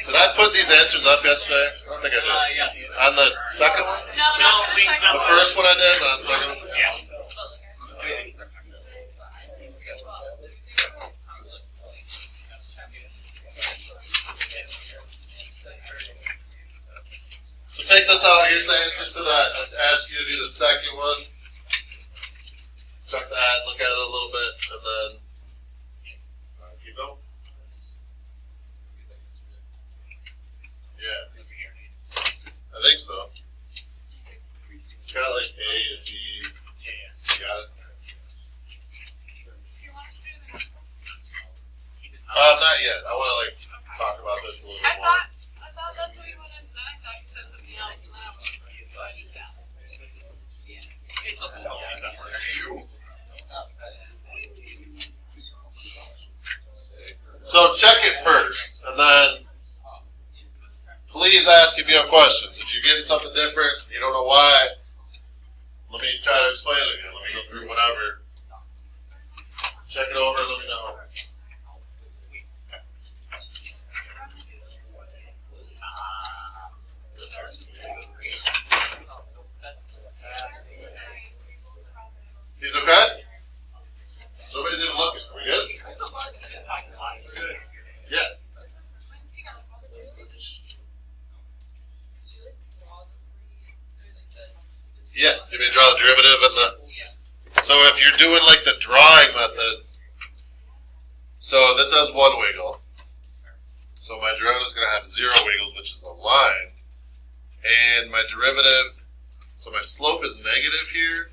Did I put these answers up yesterday? I don't think I did. Yes. On the second one? No, The first one I did, but on the second one? Yeah. So take this out. Here's the answers to that. I'd ask you to do the second one. Check that, look at it a little bit, and then keep going. Yeah. I think so. It's got like A and B. Yeah. You got it? Not yet. I want to like talk about this a little bit more. I thought that's what you wanted, then I thought you said something else, and then I was like, so I just asked. Yeah. It doesn't help us that much. So check it first, and then please ask if you have questions. If you're getting something different, you don't know why, let me try to explain it again. Let me go through whatever. Check it over and let me know. He's okay? Nobody's even looking. Are we good? Yeah. Yeah, you may draw the derivative and the... So if you're doing like the drawing method, so this has one wiggle. So my derivative is going to have 0 wiggles, which is a line. And my derivative, so my slope is negative here,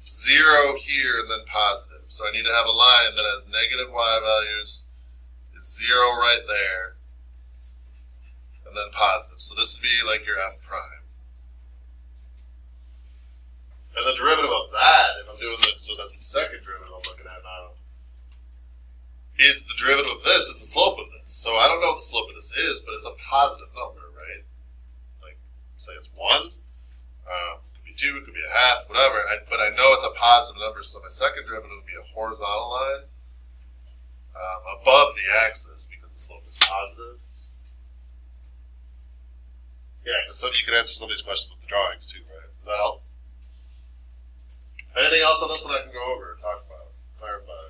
0 here, and then positive. So I need to have a line that has negative y values, is 0 right there, and then positive. So this would be like your f prime. And the derivative of that, if I'm doing this, so that's the second derivative I'm looking at now, is the derivative of this is the slope of this. So I don't know what the slope of this is, but it's a positive number, right? Like, say it's 1, could be 2, it could be a half, whatever, but I know it's a positive number, so my second derivative would be a horizontal line above the axis because the slope is positive. Yeah, because you can answer some of these questions with the drawings too, right? Does that help? Anything else on this one I can go over, talk about, clarify?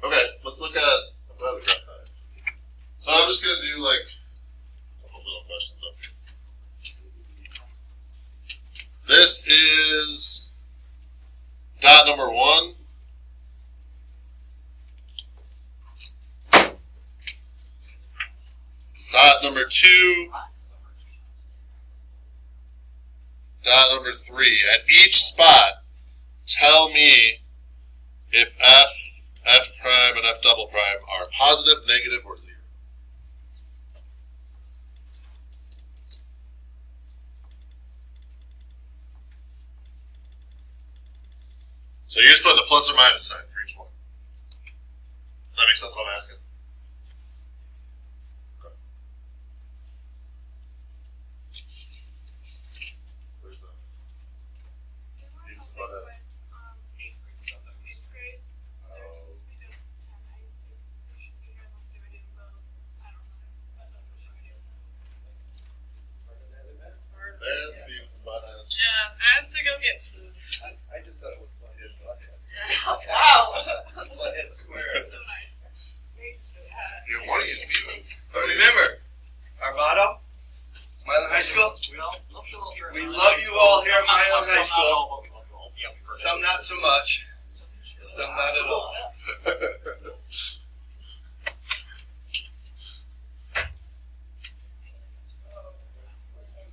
Okay, let's look at, I'm glad we got that. So I'm just going to do like a couple little questions up here. This is dot number 1. Dot number 2. Dot number 3. At each spot, tell me if f prime, and f double prime are positive, negative, or 0. So you're just putting a plus or minus sign for each one. Does that make sense what I'm asking? Okay. Where's that? Yeah, I have to go get food. I just thought it was Butthead. Wow. Butthead Square. So nice. Thanks for that. You're one of these viewers. But remember, our motto, Milan High School, we love you all here at Milan High School. Some not so much, some not at all.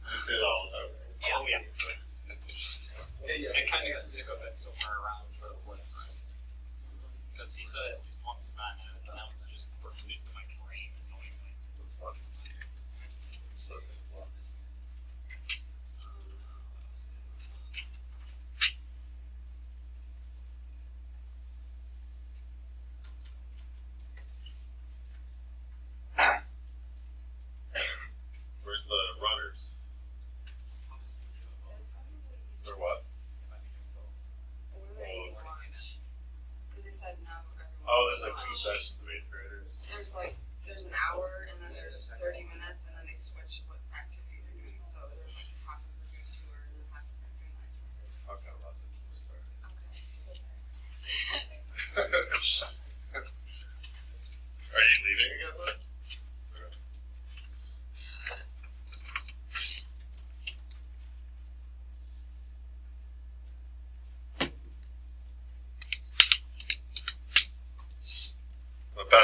I say that all the time. Oh, yeah. I kind of got sick of it somewhere around where it was. Because he said it at least once then, and now it's just working into my brain annoyingly. That's fun. So fun. Where's the runner?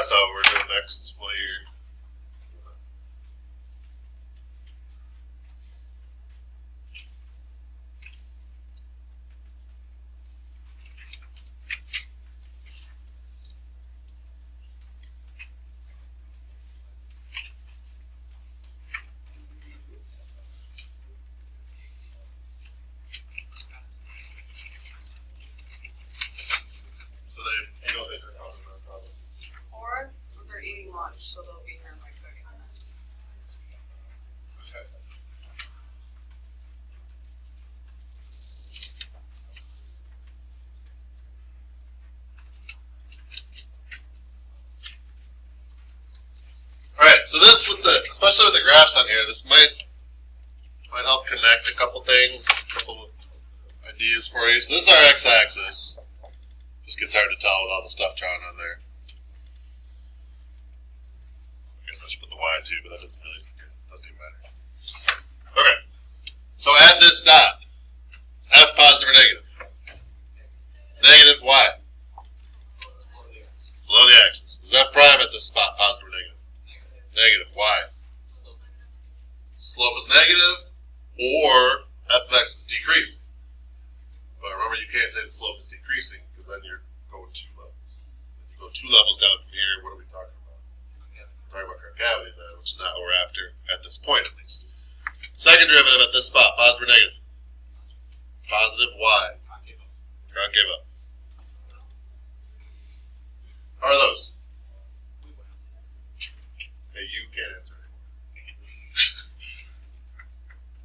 that's how we're doing next while you're. So they, you know, they are causing no problem. Or they're eating lunch, so they'll be here in like 30 minutes. Okay. Alright, so this with the, especially with the graphs on here, this might help connect a couple things, a couple ideas for you. So this is our x-axis. Just gets hard to tell with all the stuff drawn on there. I guess I should put the y too, but that doesn't even matter. Okay, so add this dot. F positive or negative? Negative y. Below the axis. Is F prime at this spot positive or negative? Negative. Why? Slope is negative, or f of x is decreasing. But remember, you can't say the slope is decreasing, because then you're going 2 levels. If you go 2 levels down from here, what are we talking about? We're talking about concavity then, which is not what we're after, at this point at least. Second derivative at this spot, positive or negative? Positive. Why? Concave up. How are those? Hey, you can't answer anymore.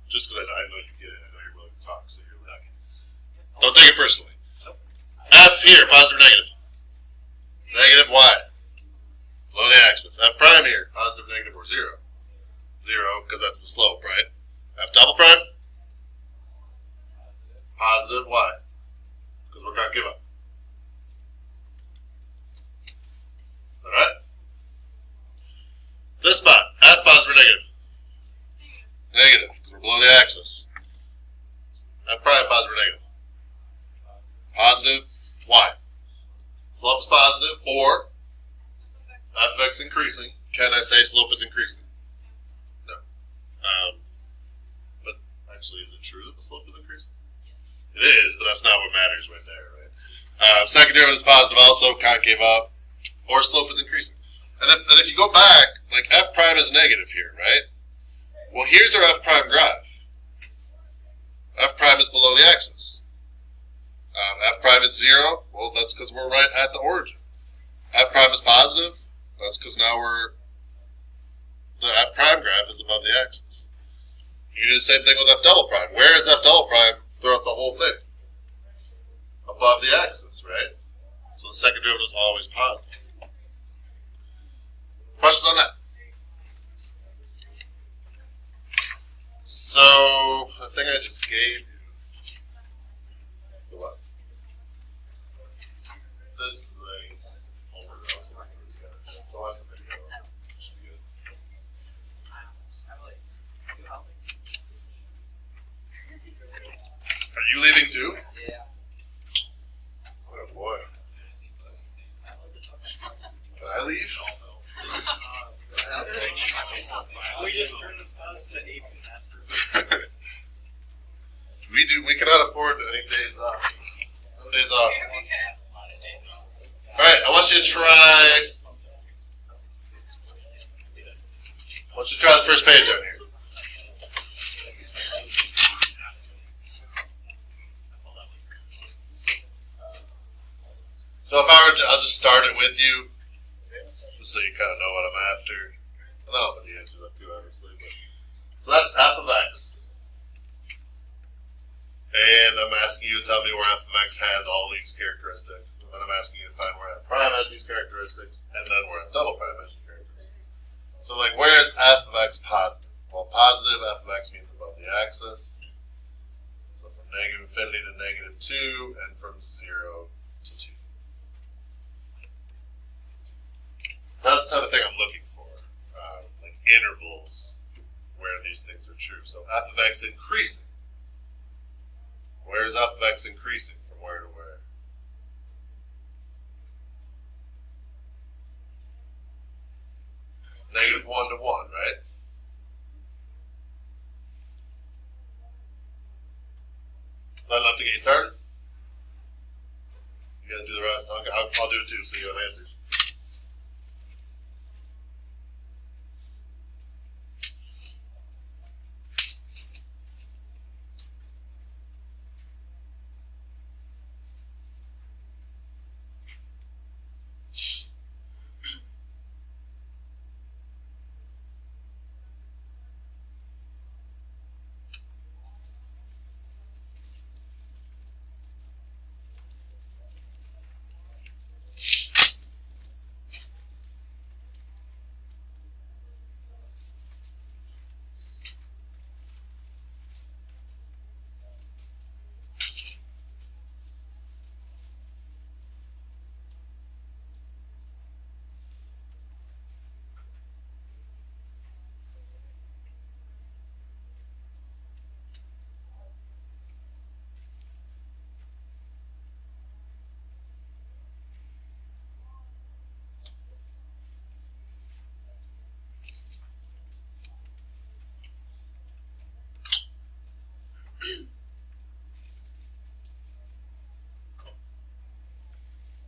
Just because I know you get it, I know you're willing to talk, so you're like, don't take it personally. F here, positive or negative? Negative y. Below the axis. F prime here, positive, negative, or 0? 0, because that's the slope, right? F double prime? Positive y. Because we're concave up. Is that right? This spot, F positive or negative? Negative, because we're below the axis. F prime positive or negative? Positive, y. Slope is positive, or f of x increasing. Can I say slope is increasing? No. But actually, is it true that the slope is increasing? Yes. It is, but that's not what matters right there, right? Second derivative is positive also, concave up, or slope is increasing. And if you go back, like f prime is negative here, right? Well, here's our f prime graph. F prime is below the axis. F prime is 0. Well, that's because we're right at the origin. F prime is positive. That's because now the f prime graph is above the axis. You do the same thing with f double prime. Where is f double prime throughout the whole thing? Above the axis, right? So the second derivative is always positive. Questions on that? So, the thing I just gave you. The what? This is a overdose. So that's a video. Are you leaving too? Yeah. Oh boy. Can I leave? We just turned this class to AP. We cannot afford any days off. No days off. Alright, I want you to try. I want you to try the first page on here. So if I were to, I'll just start it with you, just so you kind of know what I'm after. And then I'll put the answers up too, obviously. But, so that's f of x. And I'm asking you to tell me where f of x has all these characteristics. And then I'm asking you to find where f prime has these characteristics, and then where f double prime has these characteristics. So like, where is f of x positive? Well, positive f of x means above the axis. So from negative infinity to negative 2, and from 0 to 2. That's the type of thing I'm looking for, like intervals where these things are true. So f of x increasing. Where is f of x increasing from where to where? 1 to 1, right? Is that enough to get you started? You gotta do the rest. Okay, I'll do it too, so you have answers.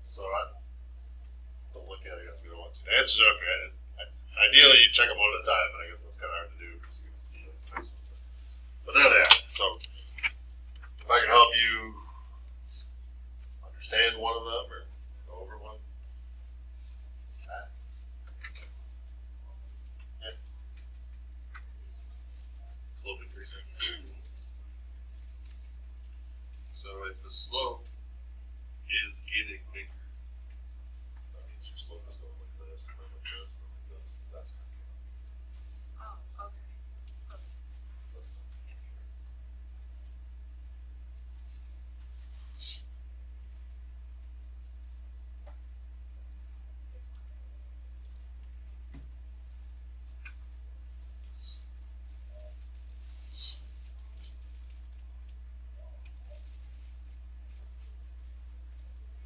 So don't look at it, I guess we don't want to. The answers are okay. Ideally, you check them one at a time, but I guess that's kind of hard to do because you can see it. But there they are. So if I can help you understand one of them or go over one. Yeah. Slope increasing. So if the slope is getting bigger, that means your slope is going like this, then like this, then like this. That's kind of Oh, okay.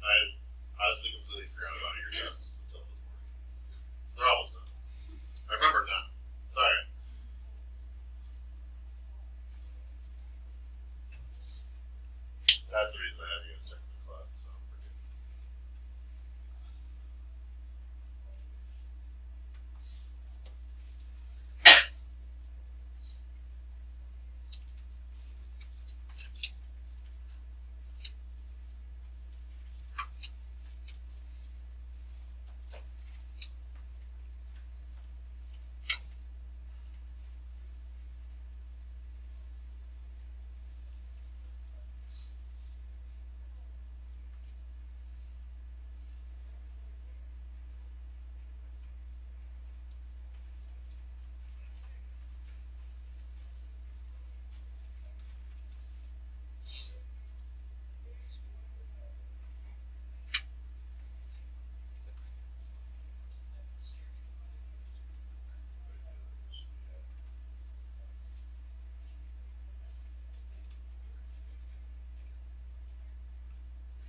I honestly completely forgot about your tests until this morning. They're almost done. I remember now. Sorry. That's the reason I have you guys check the class, so forget it.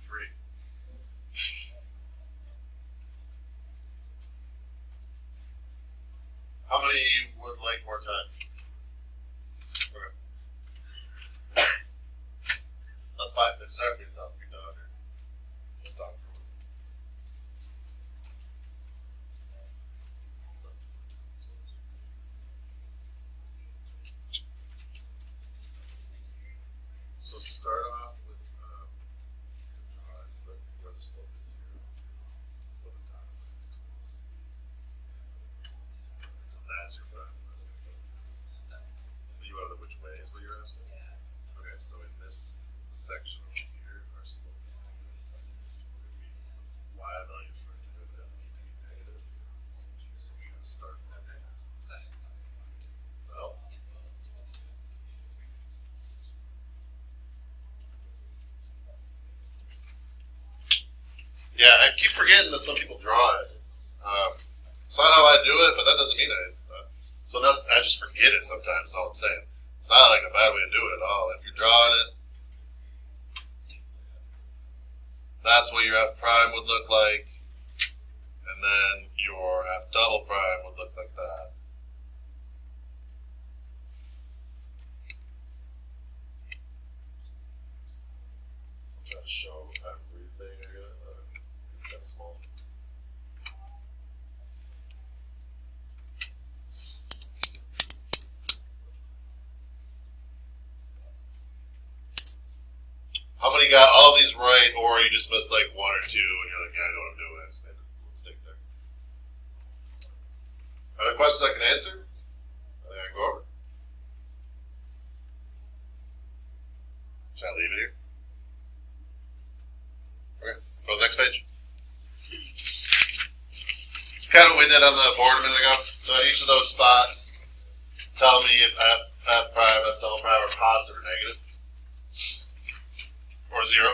Free. How many would like more time? Okay. That's fine. There's certainly a top your dog or stop. So start off with where the slope is here. Put it down. So that's your prime. That's good. You want to know which way is what you're asking? Okay, so in this section over here, our slope is y values for a derivative need to be negative. So we can start with that. Well, yeah, I keep forgetting that some people draw it. It's not how I do it, but that doesn't mean I. So I just forget it sometimes. Is all I'm saying. It's not like a bad way to do it at all. If you're drawing it, that's what your f prime would look like, and then your f double prime would look like that. Try to show everything. It's kind of small. How many got all these right, or you just missed like one or two, and you're like, yeah, I know what I'm doing. I just made a mistake there. Are there questions I can answer? I think I can go over. Should I leave it here? Okay, go to the next page. It's kind of what we did on the board a minute ago. So at each of those spots, tell me if F prime, F double prime are positive or negative. Or zero.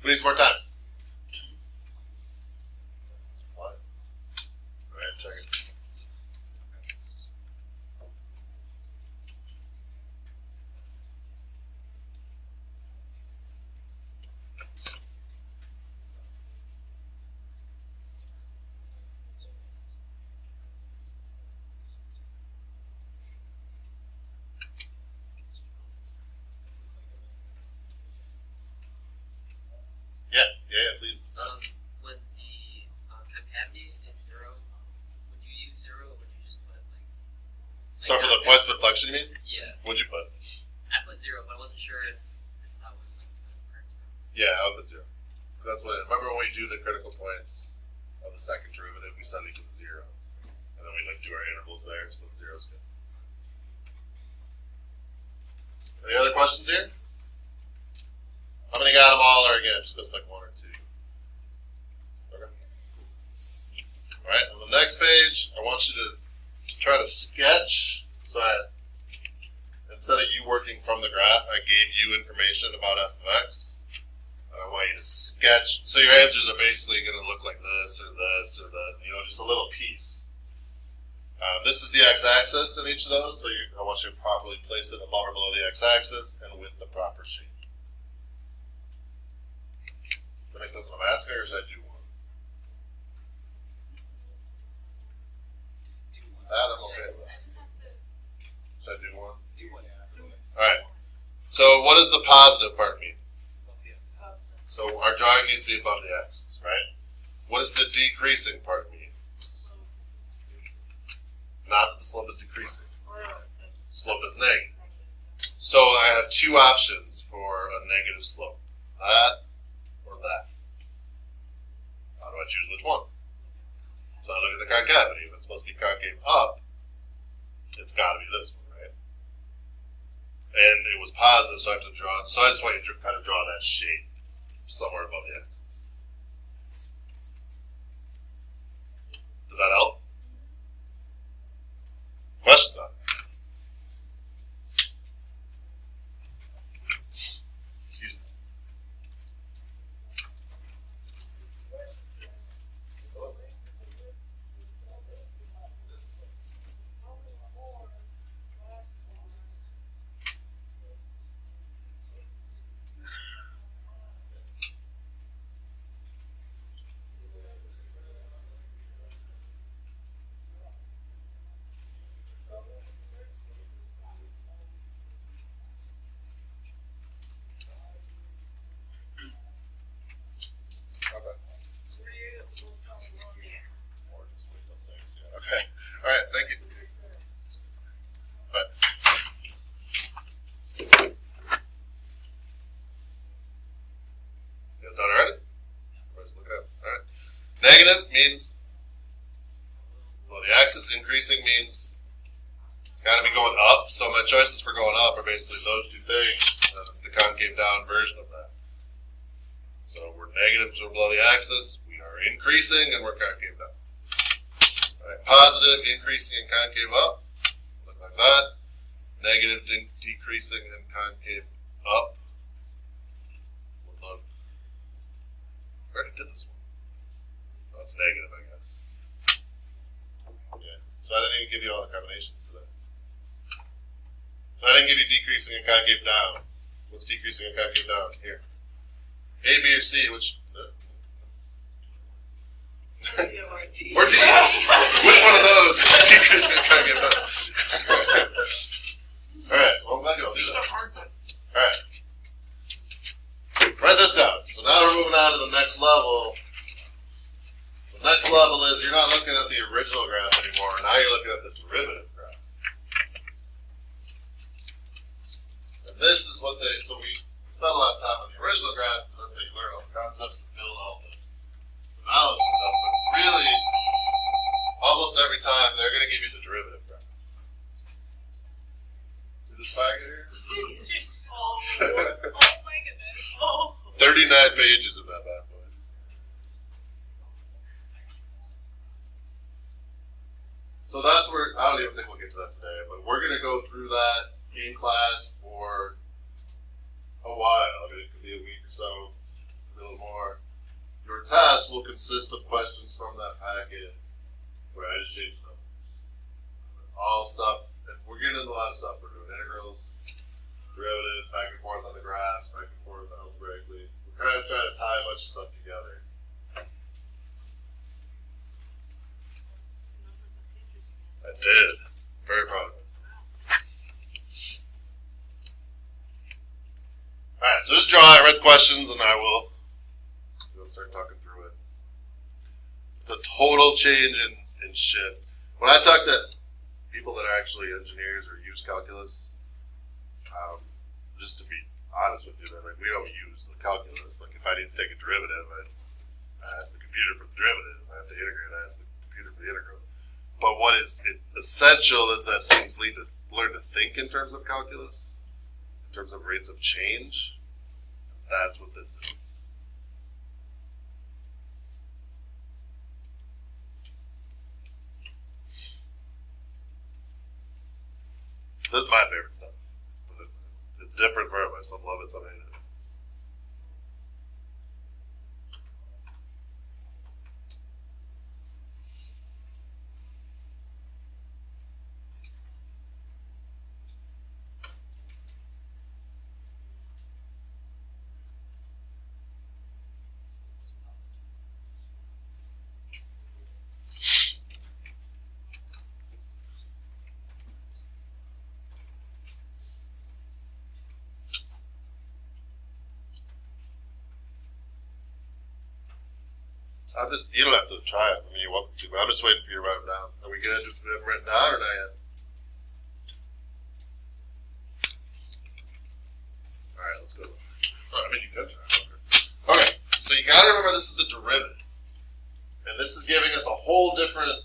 Who needs more time? What? All right, check it. Yeah, please. When the concavity is 0, would you use 0 or would you just put like? So for the points of inflection, you mean? Yeah. What'd you put? I put 0, but I wasn't sure if that was like the correct term. Yeah, I would put 0. That's what. Remember when we do the critical points of the second derivative, we set it equal to 0, and then we like do our intervals there, so the 0 is good. Any other questions here? How many got them all, or again, just missed like one or two? Okay. All right, on the next page, I want you to try to sketch. So instead of you working from the graph, I gave you information about f of x. And I want you to sketch. So your answers are basically going to look like this or this or that, just a little piece. This is the x-axis in each of those, so I want you to properly place it above or below the x-axis and with the proper shape. Does that make sense what I'm asking, or should I do one? That I'm okay with. Should I do one? Alright. So what does the positive part mean? So our drawing needs to be above the axis, right? What does the decreasing part mean? Not that the slope is decreasing. Slope is negative. So I have two options for a negative slope. That or that. How do I choose which one? So I look at the concavity. If it's supposed to be concave up, it's got to be this one, right? And it was positive, so I have to draw it. So I just want you to kind of draw that shape somewhere above the axis. Does that help? Questions on it? Excuse me. Okay. All right. Thank you. Bye. You guys done already? Let's look at it. All right. Negative means well, the axis. Increasing means it's got to be going up. So my choices for going up are basically those two things. That's the concave down version of that. So we're negative, so we're below the axis. We are increasing, and we're concave down. Right, positive, increasing, and concave up. Look like that. Negative, decreasing, and concave up. Would look. I already did this one. Oh, it's negative, I guess. Yeah. So I didn't even give you all the combinations today. So I didn't give you decreasing and concave down. What's decreasing and concave down? Here. A, B, or C, which... Or D. Which one of those is decreasing and concave down? Alright, well, I'm glad you all do that. Alright. Write this down. So now we're moving on to the next level. The next level is you're not looking at the original graph anymore. Now you're looking at the derivative graph. And this is what they... So we spent a lot of time on the original graph. That's how you learn all the concepts and build all the knowledge and stuff. But really, almost every time, they're going to give you the derivative graph. See this packet here? Oh my goodness. Oh. 39 pages of that bad boy. So that's where, I don't even think we'll get to that today, but we're going to go through that in class for a while. I mean, it could be a week or so, a little more. Your test will consist of questions from that packet where I just changed numbers. It's all stuff, and we're getting into a lot of stuff. We're doing integrals, derivatives, back and forth on the graphs, back and forth algebraically. We're kind of trying to tie a bunch of stuff together. I did. Very proud of it. Alright, so just draw it, write the questions, and I will start talking through it. The total change in shift. When I talk to people that are actually engineers or use calculus, just to be honest with you, like we don't use the calculus. Like if I need to take a derivative, I ask the computer for the derivative. If I have to integrate, I ask the computer for the integral. But what is essential is that students learn to think in terms of calculus, in terms of rates of change. That's what this is. This is my favorite stuff. It's different for everybody. Some love it, some hate it. You don't have to try it. I mean, you're welcome to, but I'm just waiting for you to write them down. Are we going to do them written down or not yet? So you got to remember this is the derivative. And this is giving us a whole different,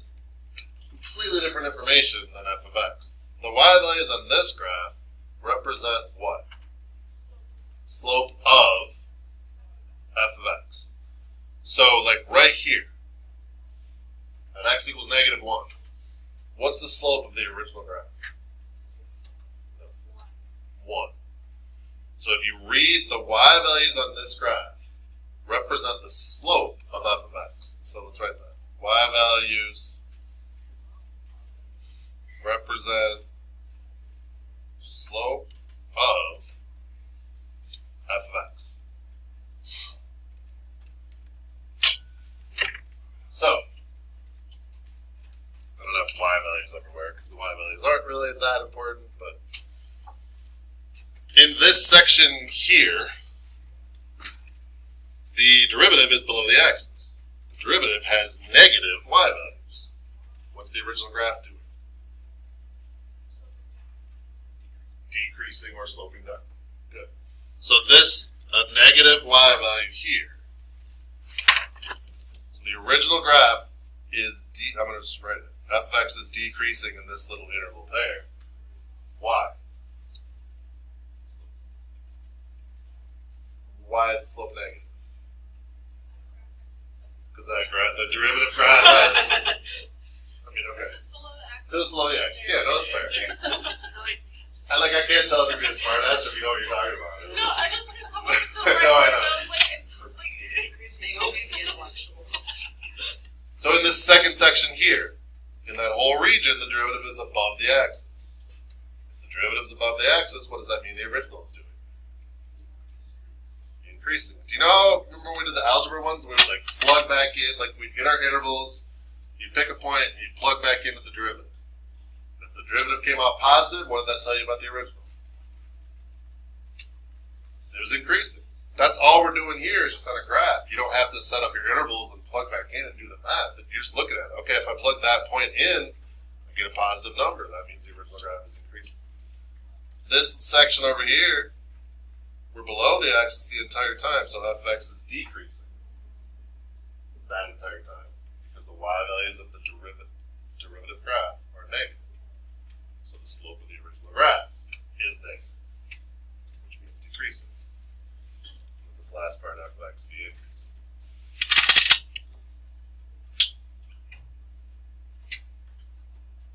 completely different information than f of x. The y values on this graph represent what? Slope of f of x. So, like right here, at x equals -1, what's the slope of the original graph? 1. So if you read the y values on this graph represent the slope of f of x. So let's write that. Y values represent slope of f of x. So, I don't have y values everywhere because the y values aren't really that important, but in this section here, the derivative is below the axis. The derivative has negative y values. What's the original graph doing? Decreasing or sloping down. Good. So this, a negative y value here. So the original graph is, I'm going to just write it. f of x is decreasing in this little interval there. Why? Why is the slope negative? Because the derivative graph has, I mean, okay. This is below the axis. It was below the axis. Yeah, no, that's fair. I can't tell if you're being a smart ass if you know what you're talking about. No, I just couldn't come up with the right No, I word. know. I was like, it's like decreasing, always intellectual. So in this second section here, in that whole region, the derivative is above the axis. If the derivative is above the axis, what does that mean the original is doing? Increasing. Do you know, remember when we did the algebra ones? We would like plug back in, like we'd get our intervals, you'd pick a point, and you'd plug back into the derivative. If the derivative came out positive, what did that tell you about the original? It was increasing. That's all we're doing here is just on a graph. You don't have to set up your intervals and plug back in and do the math. You just look at it. Okay, if I plug that point in, I get a positive number. That means the original graph is increasing. This section over here, we're below the axis the entire time, so f of x is decreasing that entire time because the y values of the derivative graph are negative. So the slope of the original graph is negative, which means decreasing. And this last part, f of x be increasing.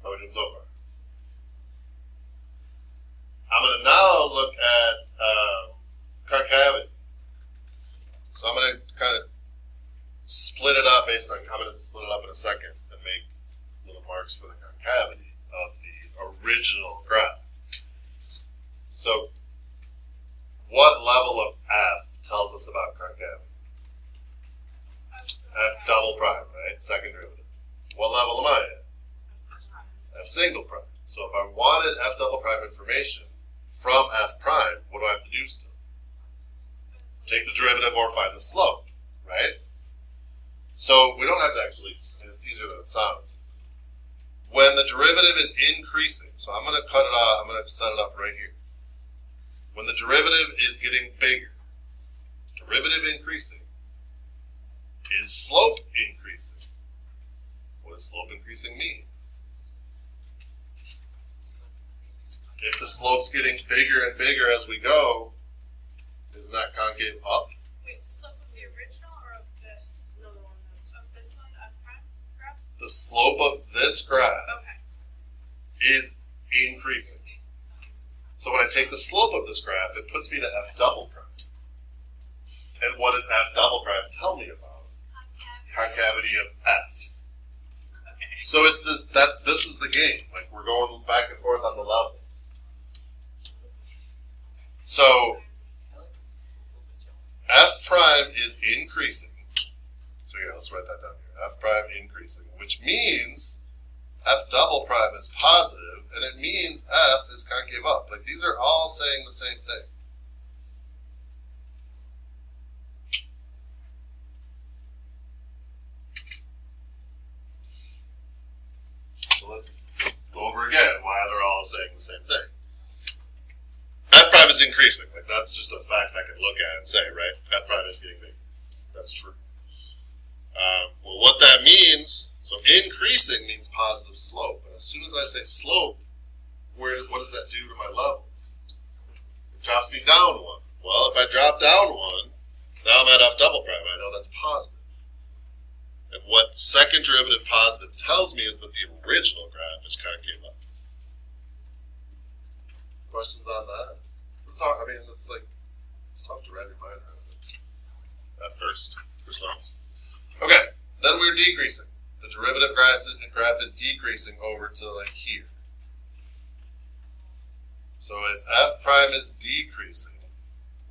How are we doing so far? I'm going to now look at concavity. So I'm going to kind of split it up based on, I'm going to split it up in a second and make little marks for the concavity of the original graph. So what level of f tells us about concavity? F double prime, right? Second derivative. What level am I at? F single prime. So if I wanted f double prime information from f prime, what do I have to do still? Take the derivative or find the slope, right? So we don't have to actually, and it's easier than it sounds. When the derivative is increasing, so I'm going to cut it off, I'm going to set it up right here. When the derivative is getting bigger, derivative increasing, is slope increasing? What does slope increasing mean? If the slope's getting bigger and bigger as we go, isn't that concave up? Wait, the slope of the original or of this? No, the one of this one, f prime graph? The slope of this graph Okay. is increasing. So when I take the slope of this graph, it puts me to f double prime. And what does f double prime tell me about? Concavity of f. Okay. So it's this is the game. Like we're going back and forth on the levels. So f prime is increasing. So yeah, let's write that down here. F prime increasing, which means f double prime is positive, and it means f is concave up. Like these are all saying the same thing. So let's go over again why they're all saying the same thing. F prime is increasing. Like that's just a fact I can look at and say, right? F prime is getting big. That's true. Well, what that means, so increasing means positive slope. And as soon as I say slope, what does that do to my levels? It drops me down one. Well, if I drop down one, now I'm at F double prime. I know that's positive. And what second derivative positive tells me is that the original graph is concave up. Questions on that? It's hard, I mean, it's tough to wrap your mind around it at first level. Okay, then we're decreasing. The derivative graph is decreasing over to like here. So if F prime is decreasing,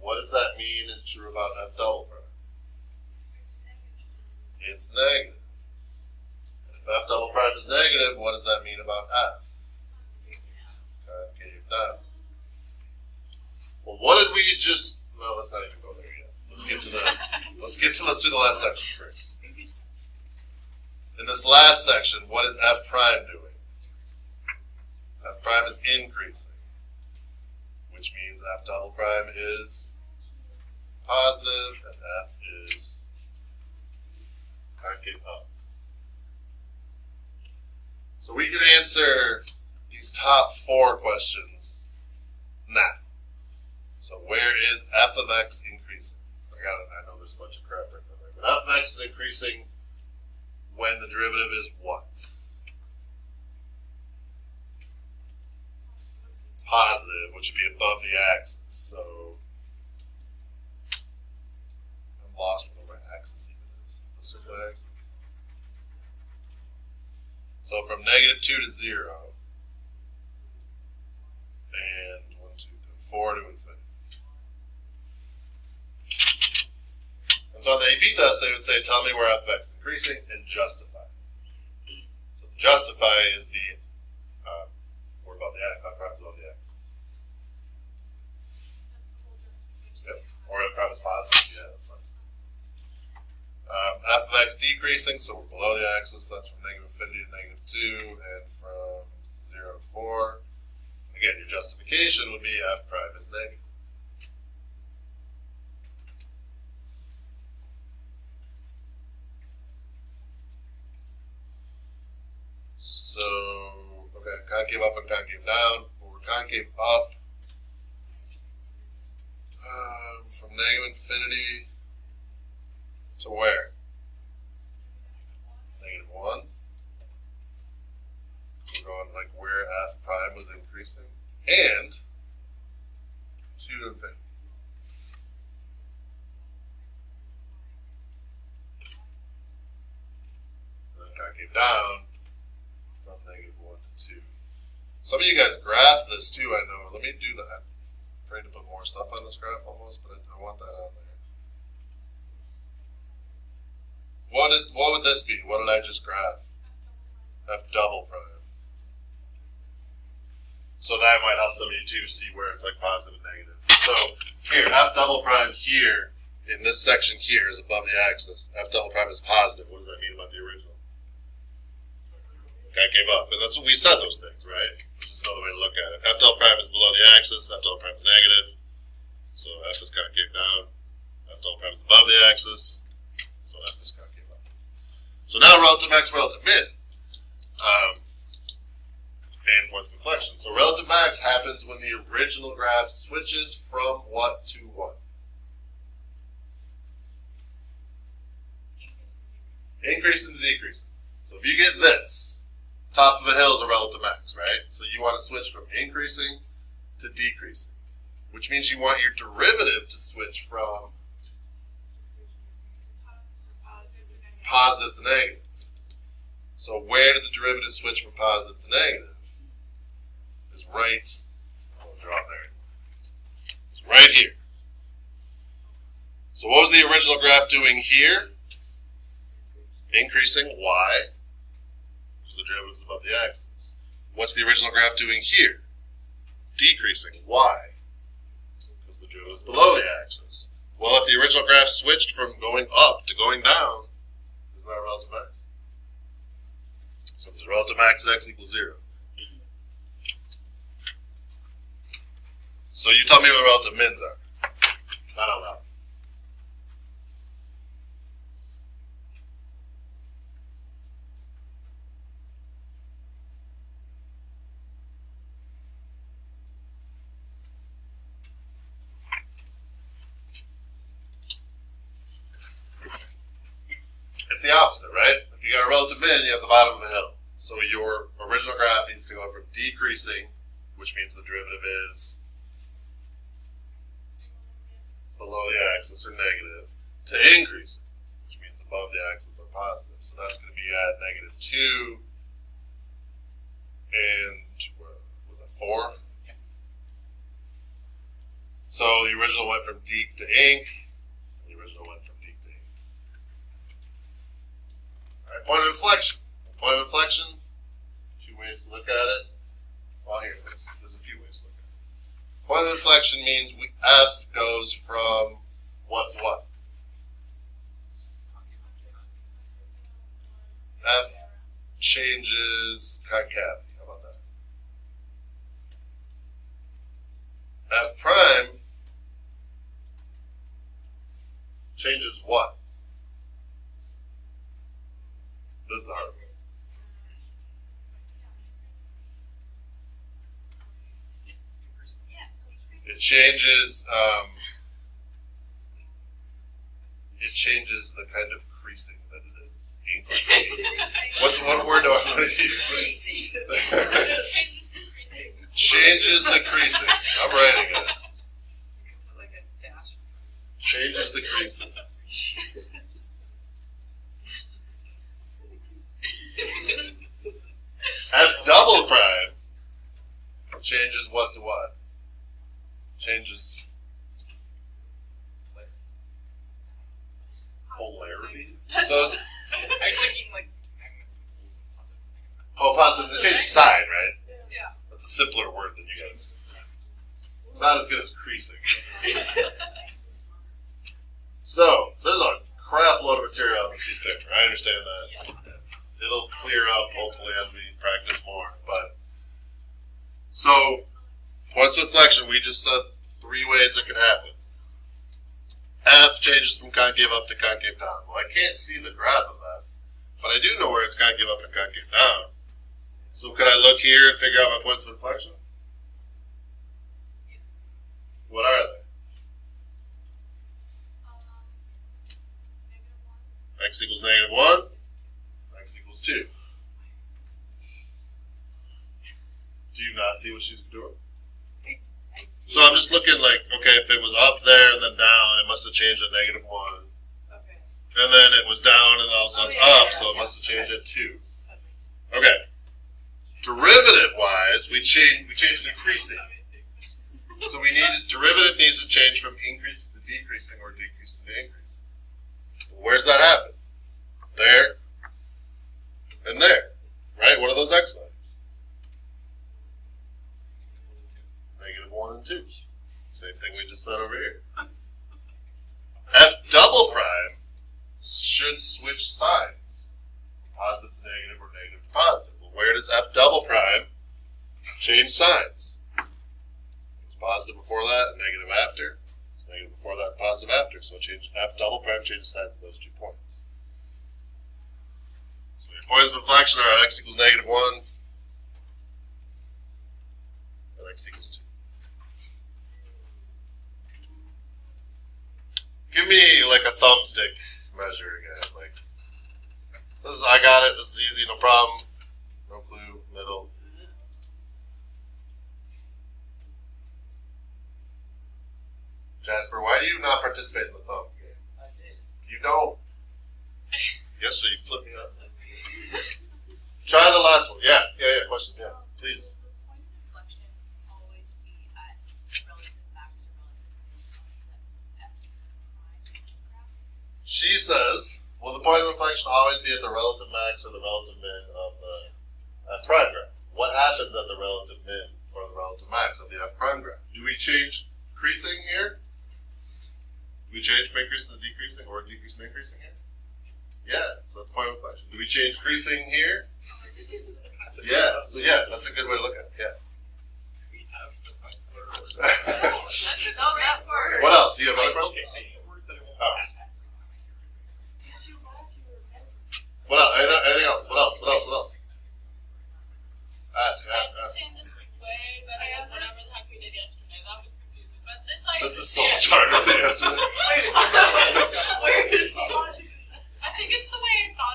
what does that mean is true about F double prime? It's negative. And if F double prime is negative, what does that mean about F? Concave down. Well, what did we just? Well, let's not even go there yet. Let's do the last section first. In this last section, what is F prime doing? F prime is increasing, which means F double prime is positive and F is concave up. So we can answer these top 4 questions now. So where is f of x increasing? I know there's a bunch of crap right there. But f of x is increasing when the derivative is what? Positive, which would be above the axis. So I'm lost with where my axis even is. This is my axis. So from -2 to 0, and 1, 2, 3, 4 to infinity. And so on the AP test, they would say, tell me where f of x is increasing and justify. So the justify is the, or above the axis, perhaps above the axis. Yep. Or if prime is positive, yeah, that's fine. F of x decreasing, so we're below the axis. That's from -infinity to -2, and from 0 to 4. Again, your justification would be f prime is negative. So, okay, concave up and concave down. Well, we're concave up from -infinity to where? -1. We're going like where f prime was increasing. And 2 to infinity. And then concave down from -1 to 2. Some of you guys graph this too, I know. Let me do that. I'm afraid to put more stuff on this graph almost, but I want that on there. What would this be? What did I just graph? F double prime. So that might help somebody too see where it's like positive and negative. So here, F double prime here, in this section here, is above the axis. F double prime is positive. What does that mean about the original? Concave up. And that's what we said, those things, right? Which is another way to look at it. F double prime is below the axis. F double prime is negative. So F is concave down. F double prime is above the axis. So F is concave up. So now relative max, relative min. And with reflection. So relative max happens when the original graph switches from what to what? Increasing to decreasing. So if you get this, top of a hill is a relative max, right? So you want to switch from increasing to decreasing, which means you want your derivative to switch from positive to negative. So where did the derivative switch from positive to negative? Is right, I'll draw it there. It's right here. So what was the original graph doing here? Increasing. Why? Because the derivative is above the axis. What's the original graph doing here? Decreasing. Why? Because the derivative is below the axis. Well, if the original graph switched from going up to going down, isn't that a relative max? So if the relative max is x equals 0. So you tell me what relative mins are. Not out loud. opposite, right? If you got a relative min, you have the bottom of the hill. So your original graph needs to go from decreasing, which means the derivative is below the axis or negative, to increasing, which means above the axis or positive. So that's going to be at -2 and, was that 4? So the original went from deep to ink, and the original went from deep to ink. All right, point of inflection. Point of inflection, 2 ways to look at it. Well, here it is. There's a few ways to look at it. Point of inflection means F goes from what to what? F changes concavity. How about that? F prime changes what? This is the hard one. It changes. It changes the kind of creasing that it is. What word do I want to use? Changes the creasing. I'm writing it. Changes the creasing. F double prime changes what to what? Changes polarity. So, I was thinking like magnets and poles and positive and negative. oh, positive. It changes sign, right? Yeah. That's a simpler word than you guys. It's not as good as creasing. So there's a crap load of material on this piece of paper. I understand that. It'll clear up hopefully as we practice more. But so points of inflection, we just said 3 ways it could happen. F changes from concave up to concave down. Well, I can't see the graph of that, but I do know where it's concave up and concave down. So could I look here and figure out my points of inflection? What are they? X equals -1, X equals 2. Do you not see what she's doing? So I'm just looking like, okay, if it was up there and then down, it must have changed at -1. Okay. And then it was down and all of a sudden it's up, so it must have changed at 2. That makes sense. Okay. Derivative-wise, we changed the creasing. So we needed, derivative needs to change from increasing to decreasing or decreasing to increasing. Where's that happen? There and there, right? What are those x values? -1 and 2. Same thing we just said over here. F double prime should switch signs, positive to negative or negative to positive. Well, where does F double prime change signs? It's positive before that and negative after. Negative before that and positive after. So F double prime changes signs at those 2 points. So your points of inflection are at x equals -1 and x equals 2. Give me like a thumbstick measure again. Like this is, I got it. This is easy, no problem. No clue. Middle. Jasper, why do you not participate in the thumb game? I did. You don't. Yes, sir. You flip me up. Try the last one. Yeah. Question. Yeah. Please. Will the point of inflection always be at relative max or relative min of the F prime graph? She says, will the point of inflection always be at the relative max or the relative min of the F prime graph? What happens at the relative min or the relative max of the F prime graph? Do we change creasing here? Do we change from increasing to decreasing or decreasing to increasing here? Yeah, so that's point of inflection. Do we change creasing here? Yeah, so yeah, that's a good way to look at it. Yeah. No, that part. What else? Do you have another problem? Oh. What else? Anything else? What else? Ask. I understand this way better than whatever the heck we did yesterday. That was confusing. But this I This is so much harder than yesterday. Where is the logic? I think it's the way I thought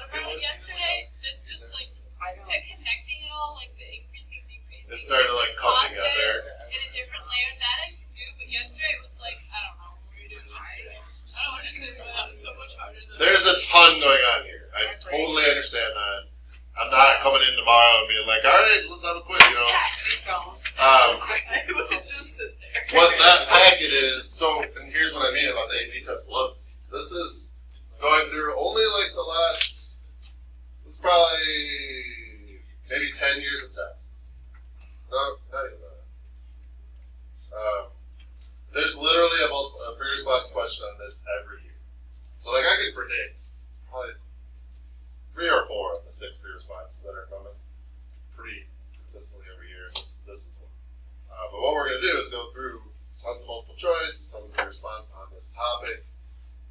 starting to like come Pasta together. in a different layer that I can do, but yesterday it was like, I don't know. I don't want to do that. It's so much harder than There's a ton going on here. I totally understand that. I'm not coming in tomorrow and being like, all right, let's have a quiz, you know. I would just sit there. What that packet is, so, and here's what I mean about the AP test. Look, this is going through only like the last, it's probably maybe 10 years of tests. No, not even that. There's literally a pre-response question on this every year. So like I can predict probably 3 or 4 of the 6 pre-responses that are coming pretty consistently every year. This is one. But what we're going to do is go through tons of multiple choice, tons of pre-response on this topic,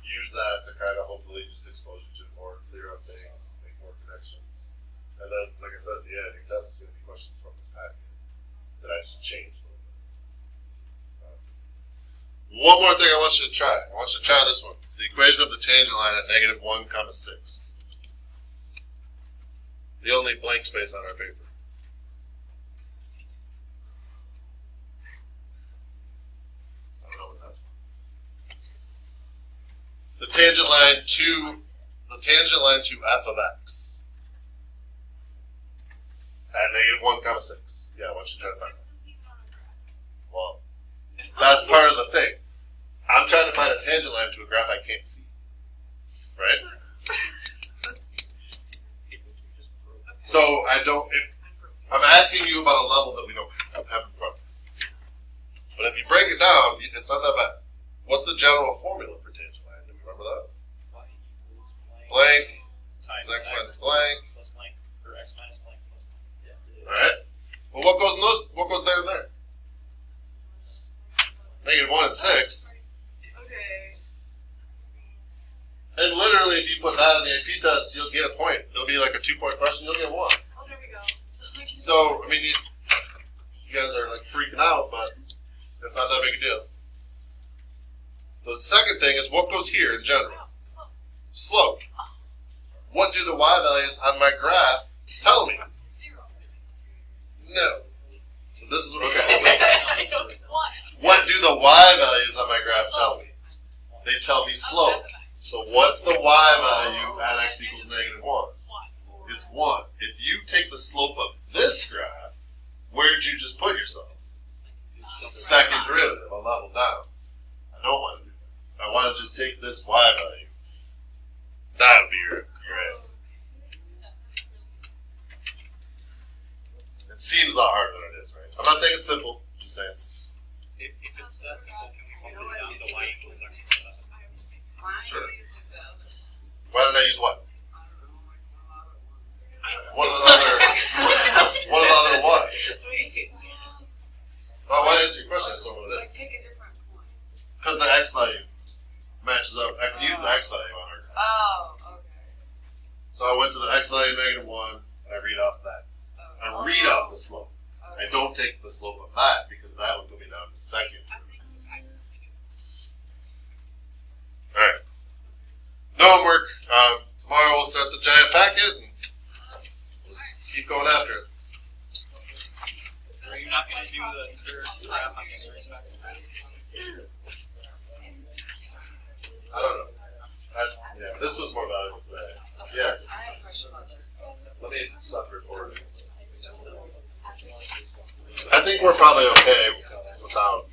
use that to kind of hopefully just expose you to more clear up things, make more connections. And then, like I said, at the end, your test is going to be questions from this packet that I just changed a little bit. One more thing I want you to try. I want you to try this one. The equation of the tangent line at -1, 6. The only blank space on our paper. I don't know what that's. The tangent line to f of x at -1, 6. Yeah, I want you to try to find that. Well, that's part of the thing. I'm trying to find a tangent line to a graph I can't see. Right? So I'm asking you about a level that we don't have in front of us. But if you break it down, it's not that bad. What's the general formula for tangent line? Do you remember that? Blank is x minus blank. Plus blank, or x minus blank plus blank. All right. Well, what goes in those? What goes there and there? -1 and 6. Okay. And literally, if you put that in the AP test, you'll get a point. It'll be like a 2-point question. You'll get 1. Oh, there we go. So, I mean, you guys are like freaking out, but it's not that big a deal. The second thing is what goes here in general? Slope. What do the y values on my graph tell me? 0. No. So this is okay. I don't want. What do the y values on my graph tell me? They tell me slope. So what's the y value at x equals -1? It's 1. If you take the slope of this graph, where'd you just put yourself? Second derivative, a level down. I don't want to do that. I want to just take this y value. That would be your answer. It seems a lot harder than it is, right? I'm not saying it's simple. I'm just saying it's... If it's that simple, can we bump it down to y equals x plus 7? Sure. Why didn't I use what? What are the other what? Well, why didn't your question? That's not what it is. Pick a different point. Because the x value matches up. I can use the x value on her. Oh, okay. So I went to the x value -1, and I read off that. I read off the slope. I don't take the slope of that because that would put me down to second. Alright. No homework. Tomorrow we'll start the giant packet and we'll keep going after it. Are you not going to do the third graph on user respect? I don't know. Yeah, this was more valuable today. Yeah. I have a question about this. Let me stop recording. I think we're probably okay without